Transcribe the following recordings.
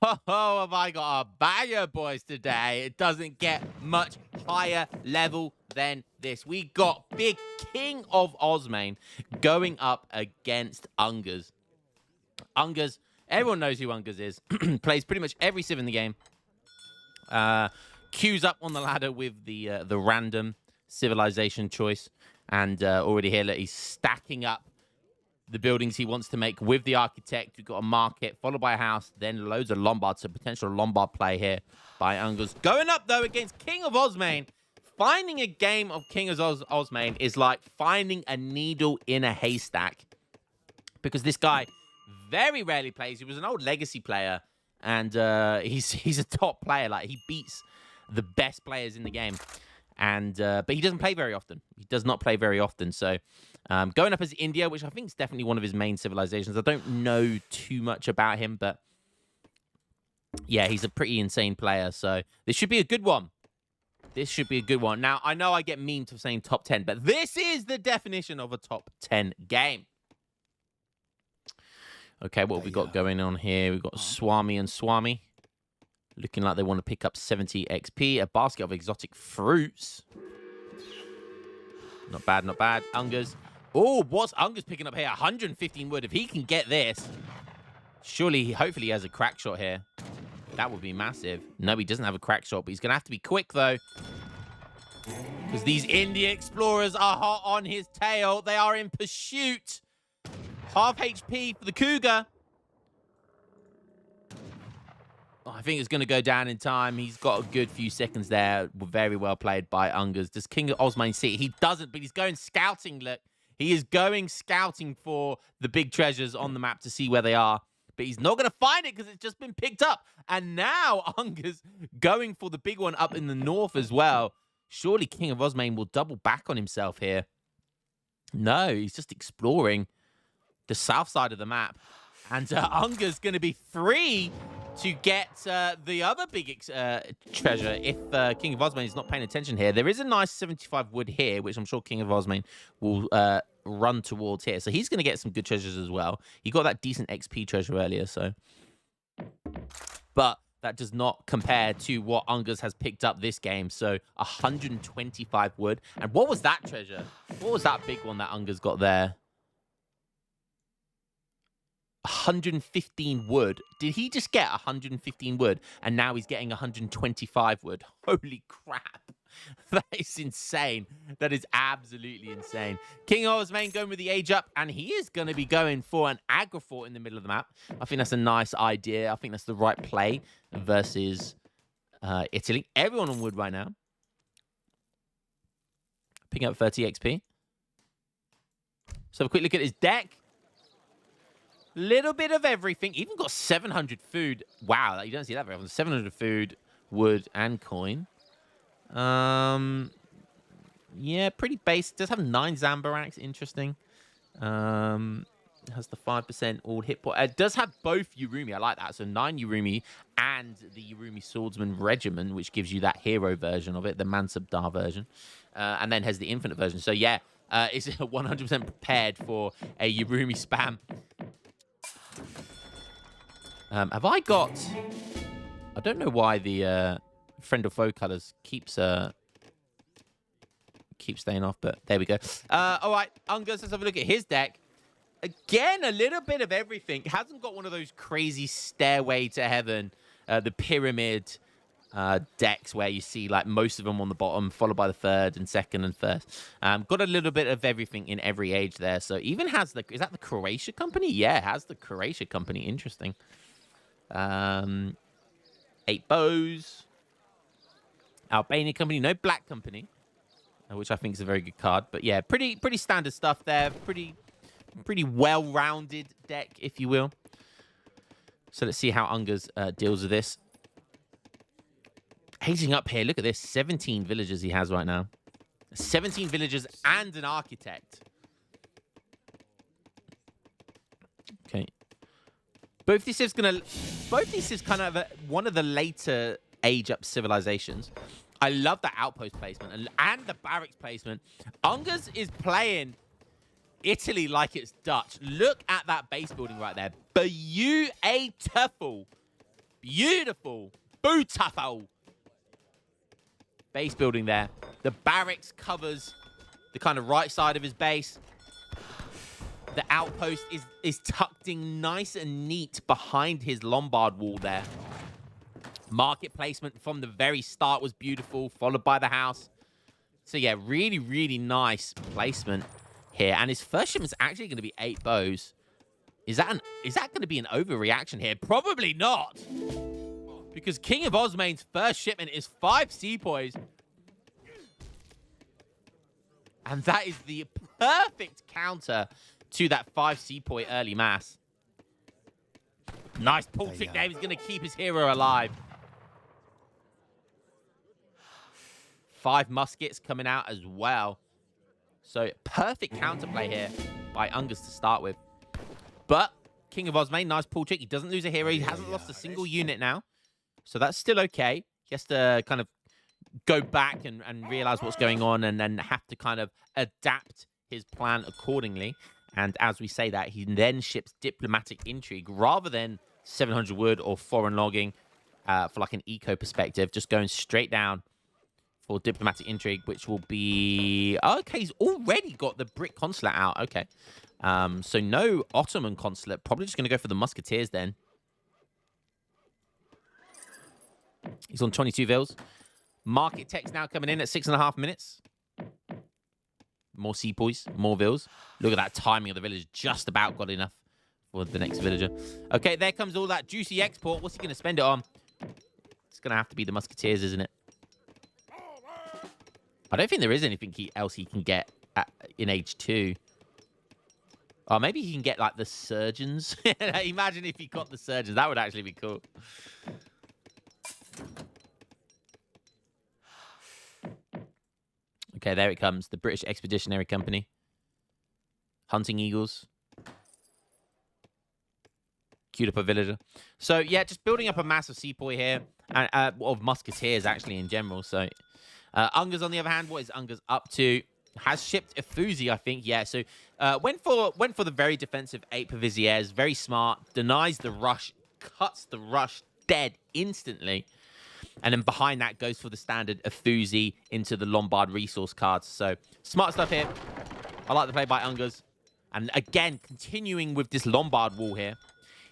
Oh, have I got a banger, boys, today. It doesn't get much higher level than this. We got big King of Osine going up against Ungers. Ungers, everyone knows who Ungers is. Plays pretty much every civ in the game. Queues up on the ladder with the random civilization choice. And already here, look, he's stacking up the buildings he wants to make with the architect. We've got a market, followed by a house, then loads of Lombard. So potential Lombard play here by Ungers. Going up, though, against King of Osine. Finding a game of King of Osine is like finding a needle in a haystack. Because this guy very rarely plays. He was an old legacy player. And he's a top player. Like, he beats the best players in the game. And but he doesn't play very often. He does not play very often. So going up as India, which I think is definitely one of his main civilizations. I don't know too much about him, but yeah, he's a pretty insane player. So this should be a good one. This should be a good one. Now, I know I get memed for saying top 10, but this is the definition of a top 10 game. Okay, what have we got going on here? We've got Swami and Swami. Looking like they want to pick up 70 XP. A basket of exotic fruits. Not bad, not bad. Ungers. Oh, what's Ungers picking up here? 115 wood. If he can get this, surely, hopefully he has a crack shot here. That would be massive. No, he doesn't have a crack shot, but he's going to have to be quick, though. Because these India explorers are hot on his tail. They are in pursuit. Half HP for the Cougar. I think it's going to go down in time. He's got a good few seconds there. Very well played by Ungers. Does King of Osine see it? He doesn't, but he's going scouting, look. He is going scouting for the big treasures on the map to see where they are. But he's not going to find it because it's just been picked up. And now Ungers going for the big one up in the north as well. Surely King of Osine will double back on himself here. No, he's just exploring the south side of the map. And Ungers going to be free to get the other big treasure if King of Osine is not paying attention here. There is a nice 75 wood here, which I'm sure King of Osine will run towards here. So he's going to get some good treasures as well. He got that decent XP treasure earlier, so. But that does not compare to what Ungers has picked up this game. So 125 wood. And what was that treasure? What was that big one that Ungers got there? 115 wood. Did he just get 115 wood and now he's getting 125 wood? Holy crap. That is insane. That is absolutely insane. King of Osine going with the age up, and he is going to be going for an aggro fort in the middle of the map. I think that's a nice idea. I think that's the right play versus Italy. Everyone on wood right now. Picking up 30 XP. So have a quick look at his deck. Little bit of everything. Even got 700 food. Wow, you don't see that very often. 700 food, wood, and coin. Yeah, pretty basic. Does have 9 Zambaraks. Interesting. Has the 5% all hit point. It does have both Urumi. I like that. So 9 Urumi and the Urumi Swordsman Regiment, which gives you that hero version of it, the Mansabdar version. And then has the infinite version. So yeah, it's 100% prepared for a Urumi spam. Have I got... I don't know why the friend or foe colors keeps staying off, but there we go. All right, Ungers, let's have a look at his deck. Again, a little bit of everything. Hasn't got one of those crazy stairway to heaven, the pyramid decks where you see like most of them on the bottom, followed by the third and second and first. Got a little bit of everything in every age there. So even has the... Is that the Croatia company? Yeah, it has the Croatia company. Interesting. 8 bows. Albania company, no black company, which I think is a very good card. But yeah, pretty standard stuff there. Pretty well-rounded deck, if you will. So let's see how Ungers deals with this. Aging up here, look at this. 17 villagers he has right now. 17 villagers and an architect. Okay. Both these is kind of one of the later age-up civilizations. I love the outpost placement and the barracks placement. Ungers is playing Italy like it's Dutch. Look at that base building right there. Beautiful. Beautiful. Beautiful. Base building there. The barracks covers the kind of right side of his base. The outpost is tucked in nice and neat behind his Lombard wall there. Market placement from the very start was beautiful, followed by the house. So yeah, really, really nice placement here. And his first shipment's actually going to be 8 bows. Is that going to be an overreaction here? Probably not. Because King of Osmane's first shipment is 5 sepoys. And that is the perfect counter to that 5 sepoy early mass. Nice pull trick there. He's going to keep his hero alive. 5 muskets coming out as well. So perfect counterplay here by Ungus to start with. But King of Osmane, nice pull trick. He doesn't lose a hero. He hasn't lost a single unit now. So that's still okay. He has to kind of go back and realize what's going on and then have to kind of adapt his plan accordingly. And as we say that, he then ships diplomatic intrigue rather than 700 wood or foreign logging for like an eco perspective. Just going straight down for diplomatic intrigue, which will be... Okay, he's already got the brick consulate out. Okay. So no Ottoman consulate. Probably just going to go for the musketeers then. He's on 22 vils. Market tech's now coming in at 6.5 minutes. More sepoys, more vils. Look at that timing of the village. Just about got enough for the next villager. Okay, there comes all that juicy export. What's he going to spend it on? It's going to have to be the musketeers, isn't it? I don't think there is anything else he can get in age 2. Or maybe he can get, like, the surgeons. Imagine if he got the surgeons. That would actually be cool. Okay, there it comes. The British Expeditionary Company. Hunting eagles. Queued up a villager. So, yeah, just building up a massive sepoy here. And, of musketeers, actually, in general. So, Ungus, on the other hand, what is Ungus up to? Has shipped a Fuzi, I think. Yeah, so went for the very defensive 8 Paviziers. Very smart. Denies the rush. Cuts the rush dead instantly. And then behind that goes for the standard Fuzi into the Lombard resource cards. So smart stuff here. I like the play by Ungus. And again, continuing with this Lombard wall here.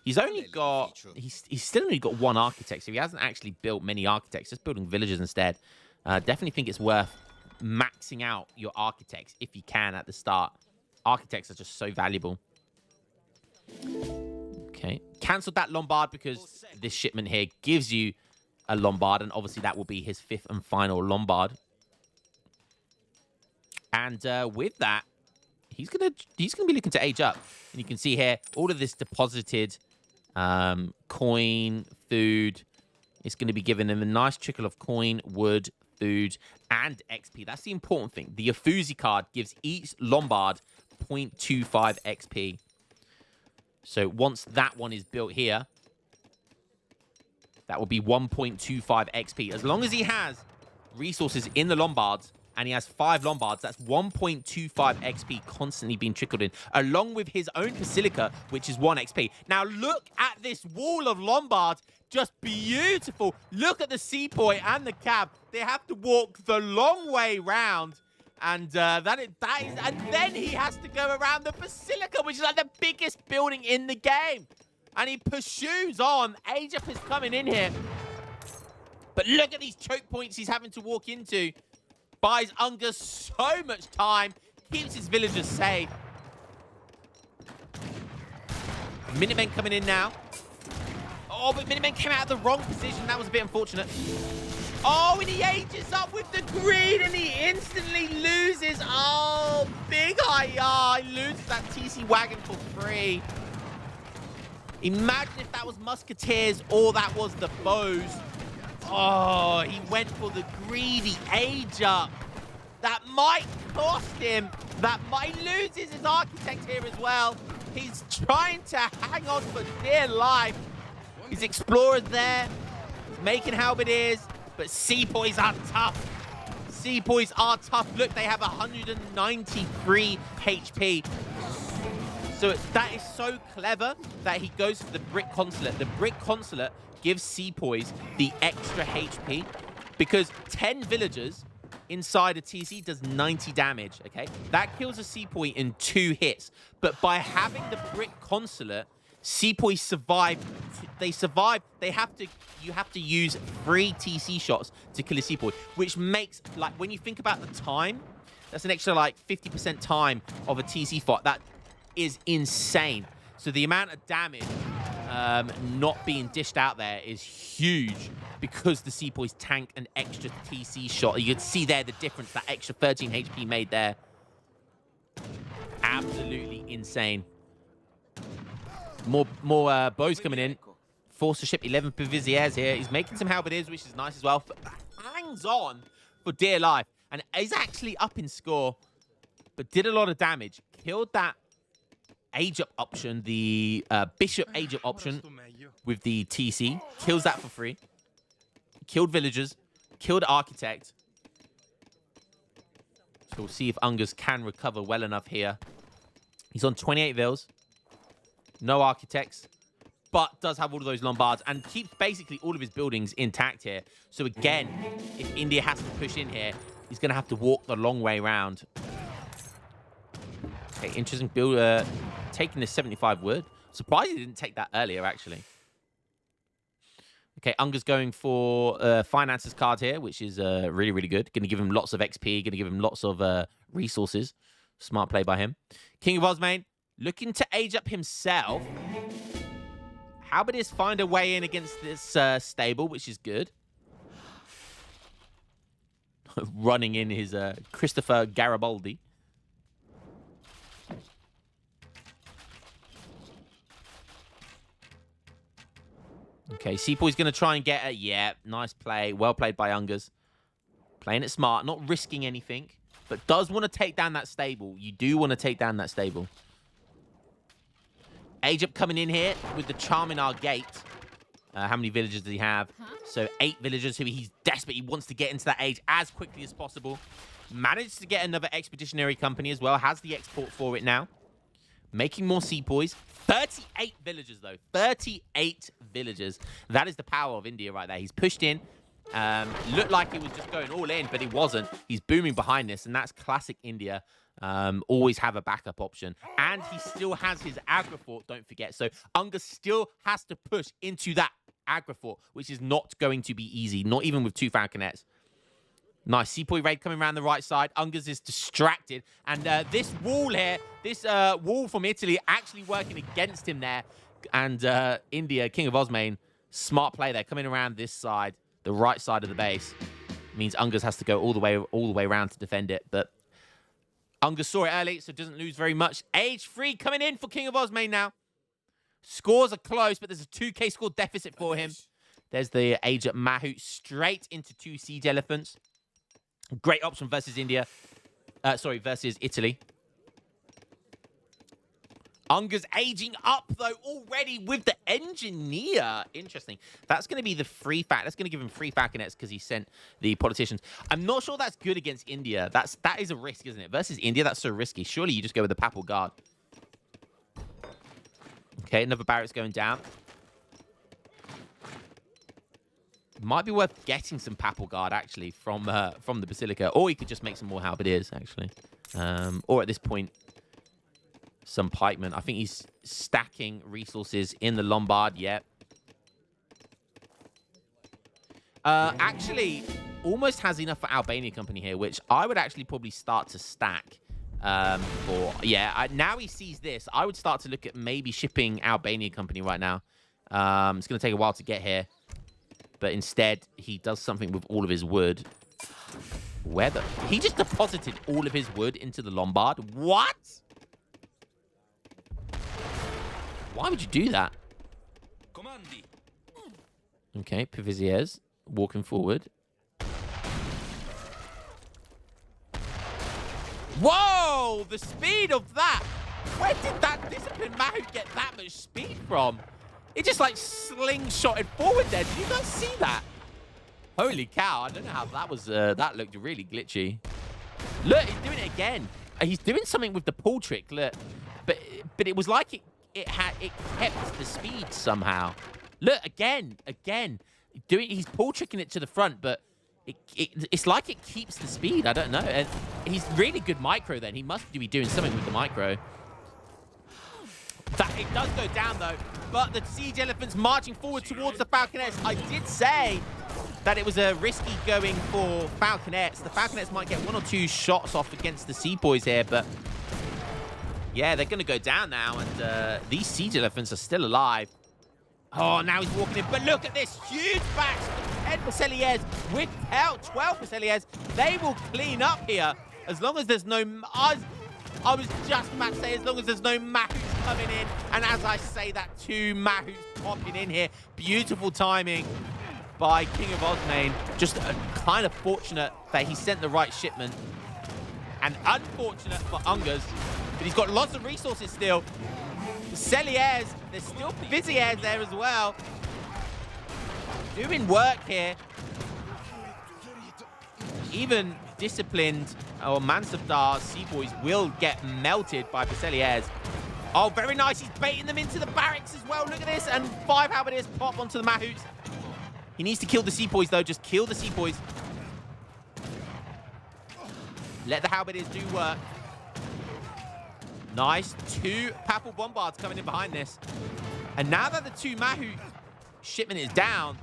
He's only got... He's still only got 1 architect. So he hasn't actually built many architects. Just building villagers instead. Definitely think it's worth maxing out your architects if you can at the start. Architects are just so valuable. Okay. Cancelled that Lombard because this shipment here gives you a Lombard, and obviously that will be his 5th and final Lombard. And with that, he's gonna be looking to age up. And you can see here all of this deposited coin, food. It's going to be giving him a nice trickle of coin, wood, food, and XP. That's the important thing. The Afuzi card gives each Lombard 0.25 XP. So once that one is built here, that will be 1.25 XP. As long as he has resources in the Lombards, and he has 5 Lombards, that's 1.25 XP constantly being trickled in, along with his own Basilica, which is 1 XP. Now, look at this wall of Lombards. Just beautiful. Look at the sepoy and the cab. They have to walk the long way round. And and then he has to go around the Basilica, which is like the biggest building in the game. And he pursues on. Age Up is coming in here. But look at these choke points he's having to walk into. Buys Ungus so much time. Keeps his villagers safe. Minutemen coming in now. Oh, but Minutemen came out of the wrong position. That was a bit unfortunate. Oh, and he ages up with the greed, and he instantly loses. Oh, big hi-ya. He loses that TC wagon for free. Imagine if that was musketeers or that was the bows. Oh, he went for the greedy age up. That might cost him. He loses his architect here as well. He's trying to hang on for dear life. His explorer's there. He's making halberdiers. But sepoys are tough. Sepoys are tough. Look, they have 193 HP. So that is so clever that he goes for the brick consulate. The brick consulate gives Sepoys the extra HP because 10 villagers inside a TC does 90 damage, okay? That kills a Sepoy in 2 hits. But by having the brick consulate, Sepoys survive. They survive. You have to use 3 TC shots to kill a Sepoy, which makes, like, when you think about the time, that's an extra, like, 50% time of a TC fight. That is insane. So the amount of damage not being dished out there is huge because the Sepoys tank an extra TC shot. You can see there the difference that extra 13 HP made there. Absolutely insane. More bows coming in. Force to ship 11 Pavisiers here. He's making some halberdiers, which is nice as well. Hangs on for dear life. And is actually up in score, but did a lot of damage. Killed that age-up option, the bishop age-up option with the TC. Kills that for free. Killed villagers. Killed architect. So we'll see if Ungus can recover well enough here. He's on 28 vills. No architects. But does have all of those Lombards and keeps basically all of his buildings intact here. So again, if India has to push in here, he's going to have to walk the long way around. Okay, interesting build. Taking the 75 wood. Surprised he didn't take that earlier, actually. Okay, Unger's going for Finances card here, which is really, really good. Going to give him lots of XP. Going to give him lots of resources. Smart play by him. King of Osine looking to age up himself. Halberdiers find a way in against this stable, which is good. Running in his Christopher Garibaldi. Okay, Sepoy's going to try and get it. Yeah, nice play. Well played by Ungers. Playing it smart, not risking anything, but does want to take down that stable. You do want to take down that stable. Age up coming in here with the Charminar gate. How many villagers does he have? So 8 villagers who he's desperate. He wants to get into that age as quickly as possible. Managed to get another expeditionary company as well. Has the export for it now. Making more Sepoys. 38 villagers, though. 38 villagers. That is the power of India right there. He's pushed in. Looked like he was just going all in, but he wasn't. He's booming behind this, and that's classic India. Always have a backup option. And he still has his Agrafort, don't forget. So Unger still has to push into that Agrafort, which is not going to be easy, not even with 2 Falconets. Nice Sepoy raid coming around the right side. Ungers is distracted. And this wall here, this wall from Italy actually working against him there. And India, King of Osine, smart play there. Coming around this side, the right side of the base. Means Ungers has to go all the way around to defend it. But Ungers saw it early, so doesn't lose very much. Age 3 coming in for King of Osine now. Scores are close, but there's a 2k score deficit for him. There's the age at Mahout straight into 2 siege elephants. Great option versus India. Versus Italy. Unger's aging up, though, already with the engineer. Interesting. That's going to be the free fact. That's going to give him free falconets because he sent the politicians. I'm not sure that's good against India. That is a risk, isn't it? Versus India, that's so risky. Surely you just go with the Papal Guard. Okay, another barracks going down. Might be worth getting some Papal Guard, actually, from the Basilica. Or he could just make some more halberdiers, actually. Or at this point, some pikemen. I think he's stacking resources in the Lombard yet. Actually, almost has enough for Albania Company here, which I would actually probably start to stack. Now he sees this. I would start to look at maybe shipping Albania Company right now. It's going to take a while to get here. But instead, he does something with all of his wood. He just deposited all of his wood into the Lombard. What? Why would you do that? Okay, Pavisiers walking forward. Whoa! The speed of that! Where did that discipline Mahout get that much speed from? It just like slingshotted forward there. Did you guys see that? Holy cow. I don't know how that was. That looked really glitchy. Look, he's doing it again. He's doing something with the pull trick. Look. But it was like it kept the speed somehow. Look, again. He's pull tricking it to the front, but it's like it keeps the speed. I don't know. And he's really good micro then. He must be doing something with the micro. That it does go down though, but the siege elephants marching forward towards the falconets. I did say that it was a risky going for falconets. The falconets might get 1 or 2 shots off against the sepoys here, but yeah, they're going to go down now, and these siege elephants are still alive. Oh, now he's walking in, but look at this huge bash. 10 Perseliers without 12 Perseliers. They will clean up here as long as there's no... I was just about to say, as long as there's no Mahouts coming in. And as I say that, 2 Mahouts popping in here. Beautiful timing by King of Osine. Just kind of fortunate that he sent the right shipment. And unfortunate for Ungers, but he's got lots of resources still. Celliers, there's still Viziers there as well. Doing work here. Even disciplined or Mansabdar sepoys will get melted by Perseliers. Oh, very nice. He's baiting them into the barracks as well. Look at this. And 5 halberdiers pop onto the Mahouts. He needs to kill the sepoys, though. Just kill the sepoys. Let the halberdiers do work. Nice. 2 Papal Bombards coming in behind this. And now that the 2 Mahout shipment is down,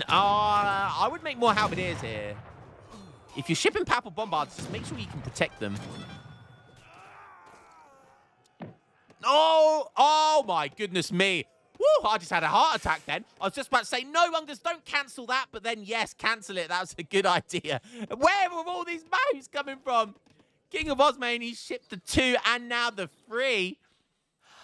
I would make more halberdiers here. If you're shipping Papal Bombards, just make sure you can protect them. Oh my goodness me. Woo, I just had a heart attack then. I was just about to say, no, Ungers, don't cancel that. But then, yes, cancel it. That was a good idea. Where are all these Mahouts coming from? King of Osine, he's shipped the 2 and now the 3.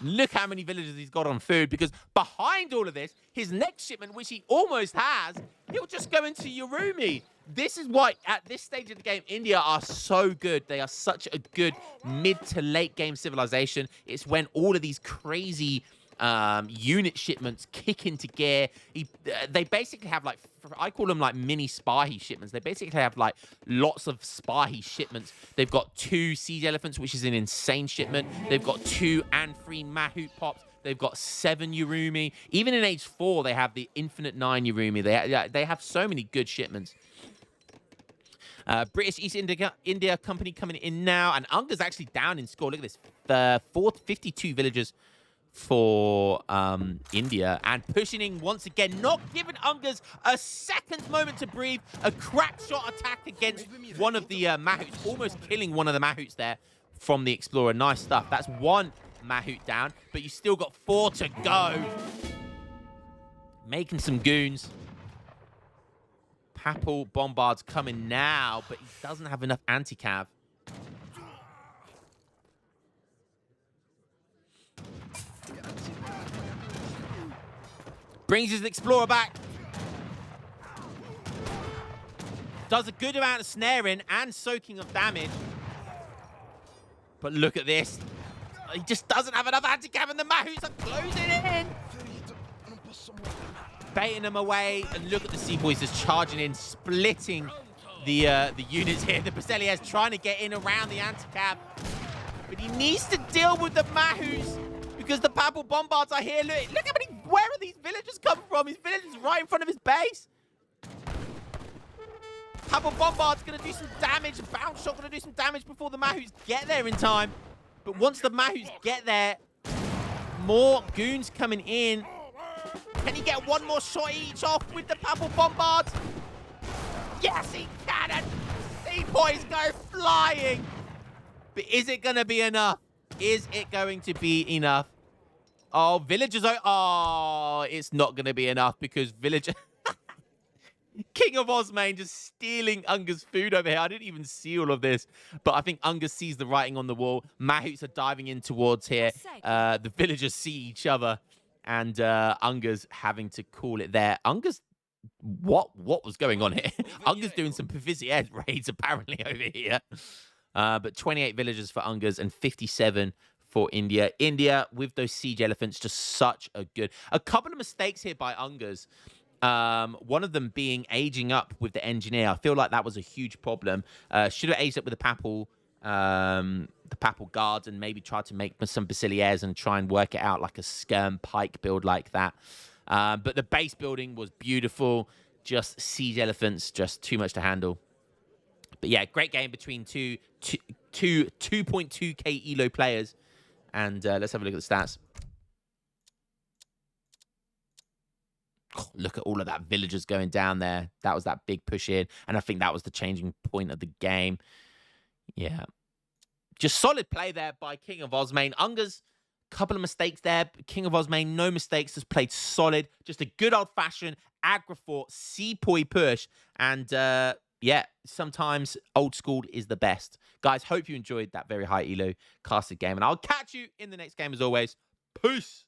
Look how many villagers he's got on food, because behind all of this, his next shipment, which he almost has, he'll just go into Urumi. This is why, at this stage of the game, India are so good. They are such a good mid to late game civilization. It's when all of these crazy unit shipments kick into gear. They basically have, like, I call them like mini Spahi shipments. They basically have like lots of Spahi shipments. They've got 2 siege elephants, which is an insane shipment. They've got 2 and 3 Mahout pops. They've got 7 Urumi. Even in age 4, they have the infinite 9 Urumi. They have so many good shipments. British East India Company coming in now, and Unger's actually down in score. Look at this, 52 villagers for India, and pushing in once again, not giving Ungers a second moment to breathe. A crack shot attack against one of the Mahouts, almost killing one of the Mahouts there from the Explorer. Nice stuff. That's 1 Mahout down, but you still got 4 to go. Making some goons. Papal Bombard's coming now, but he doesn't have enough anti-cav. Brings his Explorer back. Does a good amount of snaring and soaking of damage. But look at this. He just doesn't have enough anti-cav, and the Mahouts are closing in. Baiting them away. And look at the sepoys just charging in, splitting the units here. The Perseliers trying to get in around the anti-cav. But he needs to deal with the Mahouts, because the Papal Bombards are here. Look how many... Where are these villagers coming from? His villagers right in front of his base. Papal Bombard's going to do some damage. Bounce shot going to do some damage before the Mahouts get there in time. But once the Mahouts get there, more goons coming in. Can he get 1 more shot each off with the Papal Bombards? Yes, he can. And sepoys go flying. But is it going to be enough? Is it going to be enough? Oh, villagers are... Oh, it's not going to be enough, because villager... King of Osine just stealing Unger's food over here. I didn't even see all of this, but I think Unger sees the writing on the wall. Mahouts are diving in towards here. The villagers see each other, and Unger's having to call it there. Unger's... What was going on here? Unger's doing some Vizier raids apparently over here. But 28 villagers for Ungers and 57 for India. India, with those siege elephants, just such a good... A couple of mistakes here by Ungers. One of them being aging up with the engineer. I feel like that was a huge problem. Should have aged up with the Papal the Papal Guards and maybe try to make some Basiliers and try and work it out like a Skirm Pike build like that. But the base building was beautiful. Just siege elephants, just too much to handle. But yeah, great game between two 2.2k elo players. And let's have a look at the stats. Oh, look at all of that villagers going down there. That was that big push in. And I think that was the changing point of the game. Yeah. Just solid play there by King of Osine. Unger's couple of mistakes there. King of Osine, no mistakes. Just played solid. Just a good old-fashioned Agrafort Sepoy push. And yeah, sometimes old school is the best. Guys, hope you enjoyed that very high elo casted game. And I'll catch you in the next game as always. Peace.